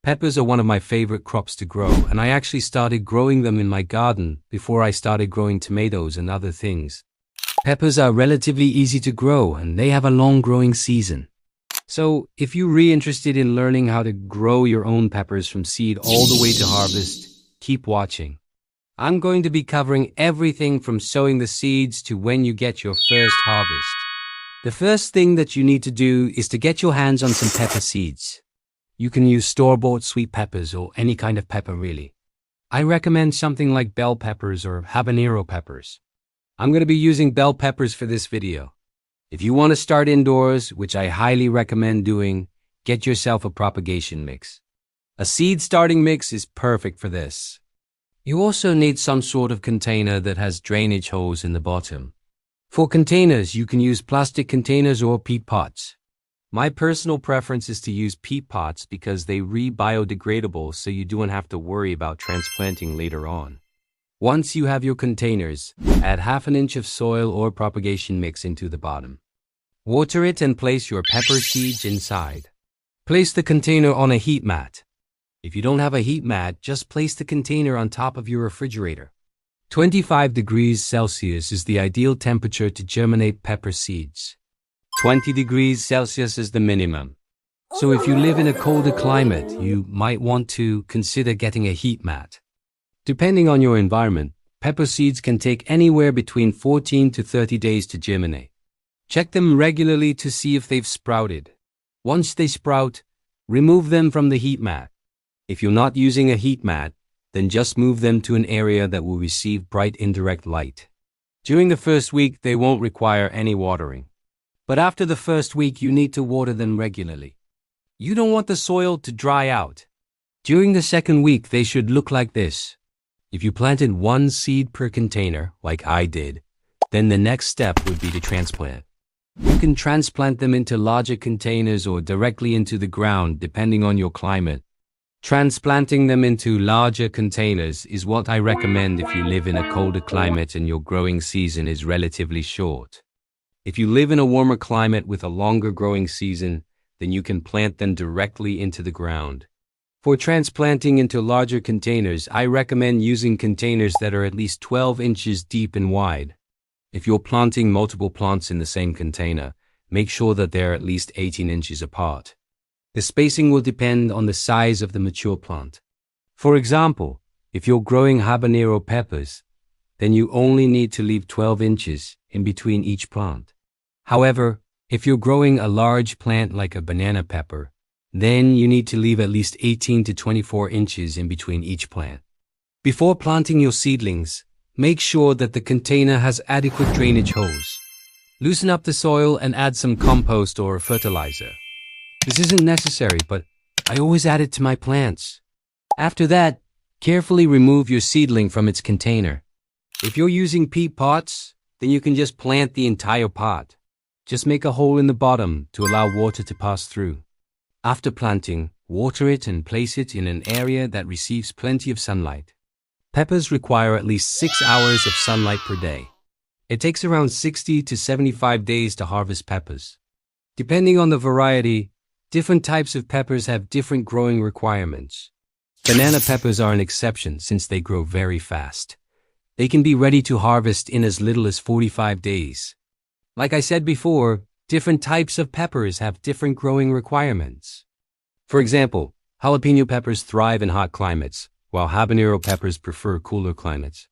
Peppers are one of my favorite crops to grow, and I actually started growing them in my garden before I started growing tomatoes and other things. Peppers are relatively easy to grow, and they have a long growing season. So, if you're really interested in learning how to grow your own peppers from seed all the way to harvest, keep watching. I'm going to be covering everything from sowing the seeds to when you get your first harvest. The first thing that you need to do is to get your hands on some pepper seeds. You can use store-bought sweet peppers or any kind of pepper really. I recommend something like bell peppers or habanero peppers. I'm going to be using bell peppers for this video. If you want to start indoors, which I highly recommend doing, get yourself a propagation mix. A seed starting mix is perfect for this. You also need some sort of container that has drainage holes in the bottom. For containers, you can use plastic containers or peat pots. My personal preference is to use peat pots because they biodegradable, so you don't have to worry about transplanting later on. Once you have your containers, add half an inch of soil or propagation mix into the bottom. Water it and place your pepper seeds inside. Place the container on a heat mat. If you don't have a heat mat, just place the container on top of your refrigerator. 25 degrees Celsius is the ideal temperature to germinate pepper seeds. 20 degrees Celsius is the minimum. So if you live in a colder climate, you might want to consider getting a heat mat. Depending on your environment, pepper seeds can take anywhere between 14 to 30 days to germinate. Check them regularly to see if they've sprouted. Once they sprout, remove them from the heat mat. If you're not using a heat mat, then just move them to an area that will receive bright indirect light. During the first week, they won't require any watering. But after the first week, you need to water them regularly. You don't want the soil to dry out. During the second week, they should look like this. If you planted one seed per container, like I did, then the next step would be to transplant. You can transplant them into larger containers or directly into the ground, depending on your climate. Transplanting them into larger containers is what I recommend if you live in a colder climate and your growing season is relatively short. If you live in a warmer climate with a longer growing season, then you can plant them directly into the ground. For transplanting into larger containers, I recommend using containers that are at least 12 inches deep and wide. If you're planting multiple plants in the same container, make sure that they're at least 18 inches apart. The spacing will depend on the size of the mature plant. For example, if you're growing habanero peppers, then you only need to leave 12 inches in between each plant. However, if you're growing a large plant like a banana pepper, then you need to leave at least 18 to 24 inches in between each plant. Before planting your seedlings, make sure that the container has adequate drainage holes. Loosen up the soil and add some compost or fertilizer. This isn't necessary, but I always add it to my plants. After that, carefully remove your seedling from its container. If you're using peat pots, then you can just plant the entire pot. Just make a hole in the bottom to allow water to pass through. After planting, water it and place it in an area that receives plenty of sunlight. Peppers require at least 6 hours of sunlight per day. It takes around 60 to 75 days to harvest peppers. Depending on the variety, different types of peppers have different growing requirements. Banana peppers are an exception since they grow very fast. They can be ready to harvest in as little as 45 days. Like I said before, different types of peppers have different growing requirements. For example, jalapeno peppers thrive in hot climates, while habanero peppers prefer cooler climates.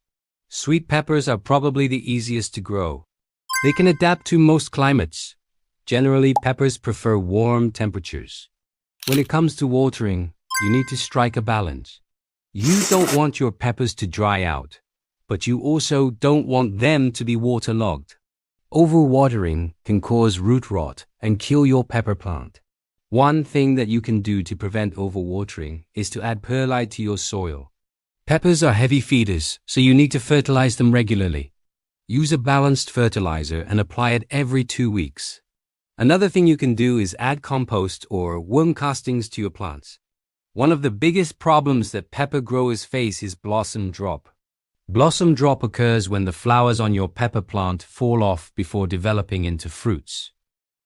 Sweet peppers are probably the easiest to grow. They can adapt to most climates. Generally, peppers prefer warm temperatures. When it comes to watering, you need to strike a balance. You don't want your peppers to dry out, but you also don't want them to be waterlogged. Overwatering can cause root rot and kill your pepper plant. One thing that you can do to prevent overwatering is to add perlite to your soil. Peppers are heavy feeders, so you need to fertilize them regularly. Use a balanced fertilizer and apply it every 2 weeks. Another thing you can do is add compost or worm castings to your plants. One of the biggest problems that pepper growers face is blossom drop. Blossom drop occurs when the flowers on your pepper plant fall off before developing into fruits.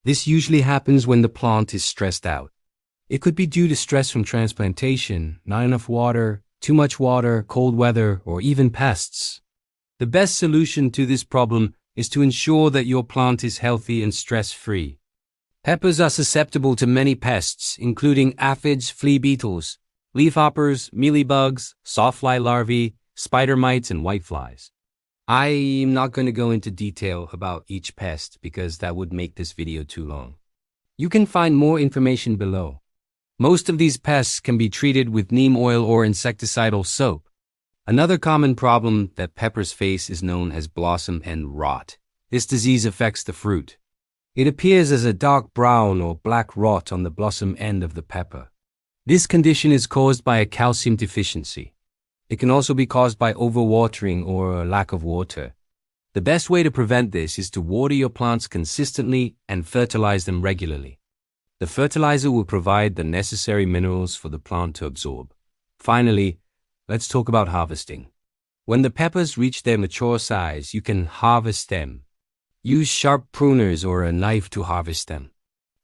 This usually happens when the plant is stressed out. It could be due to stress from transplantation, not enough water, too much water, cold weather, or even pests. The best solution to this problem is to ensure that your plant is healthy and stress-free. Peppers are susceptible to many pests, including aphids, flea beetles, leafhoppers, mealybugs, sawfly larvae, spider mites, and whiteflies. I'm not going to go into detail about each pest because that would make this video too long. You can find more information below. Most of these pests can be treated with neem oil or insecticidal soap. Another common problem that peppers face is known as blossom end rot. This disease affects the fruit. It appears as a dark brown or black rot on the blossom end of the pepper. This condition is caused by a calcium deficiency. It can also be caused by overwatering or a lack of water. The best way to prevent this is to water your plants consistently and fertilize them regularly. The fertilizer will provide the necessary minerals for the plant to absorb. Finally, let's talk about harvesting. When the peppers reach their mature size, you can harvest them. Use sharp pruners or a knife to harvest them.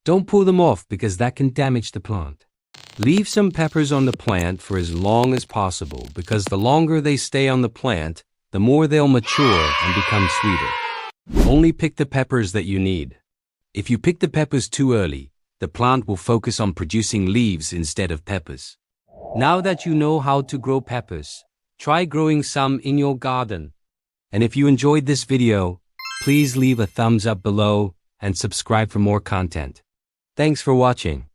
Don't pull them off because that can damage the plant. Leave some peppers on the plant for as long as possible because the longer they stay on the plant, the more they'll mature and become sweeter. Only pick the peppers that you need. If you pick the peppers too early, the plant will focus on producing leaves instead of peppers. Now that you know how to grow peppers, try growing some in your garden. And if you enjoyed this video, please leave a thumbs up below and subscribe for more content. Thanks for watching.